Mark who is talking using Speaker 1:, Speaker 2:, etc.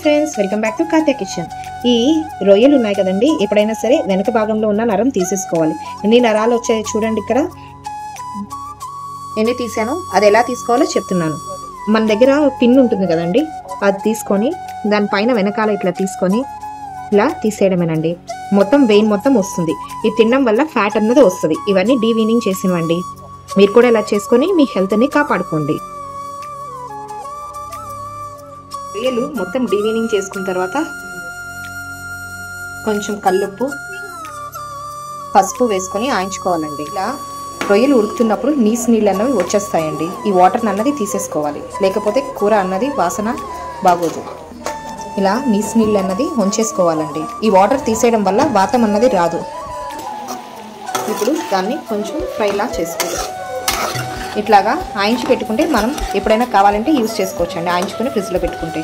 Speaker 1: Friends, welcome back to Kathya kitchen. ఈ రొయ్యలు ఉన్నాయి కదండి, ఎప్పుడైనా సరే వెనక భాగంలో ఉన్న నరం తీసేసుకోవాలి. ఎన్ని నరాలు వచ్చాయో చూడండి. ఇక్కడ ఎన్ని తీసానో అది ఎలా తీసుకోవాలో చెప్తున్నాను. మన దగ్గర పిన్ ఉంటుంది కదండి, అది తీసుకొని దానిపైన వెనకాల ఇట్లా తీసుకొని ఇలా తీసేయడమేనండి. మొత్తం వెయిన్ మొత్తం వస్తుంది. ఇది తినడం వల్ల ఫ్యాట్ అన్నది వస్తుంది. ఇవన్నీ డీవీనింగ్ చేసినవండి. మీరు కూడా ఇలా చేసుకొని మీ హెల్త్ని కాపాడుకోండి. రొయ్యలు మొత్తం డీవీనింగ్ చేసుకున్న తర్వాత కొంచెం కల్లుప్పు, పసుపు వేసుకొని ఆయించుకోవాలండి. ఇలా రొయ్యలు ఉడుకుతున్నప్పుడు నీళ్ళు అన్నవి వచ్చేస్తాయండి. ఈ వాటర్ అన్నది తీసేసుకోవాలి, లేకపోతే కూర అన్నది వాసన బాగోదు. ఇలా నీళ్ళు అన్నది వంచేసుకోవాలండి. ఈ వాటర్ తీసేయడం వల్ల వాతం అన్నది రాదు. ఇప్పుడు దాన్ని కొంచెం ఫ్రైలా చేసుకోవాలి. ఇట్లాగా ఆయించి పెట్టుకుంటే మనం ఎప్పుడైనా కావాలంటే యూజ్ చేసుకోవచ్చు అండి. ఆయించుకొని ఫ్రిడ్జ్లో పెట్టుకుంటే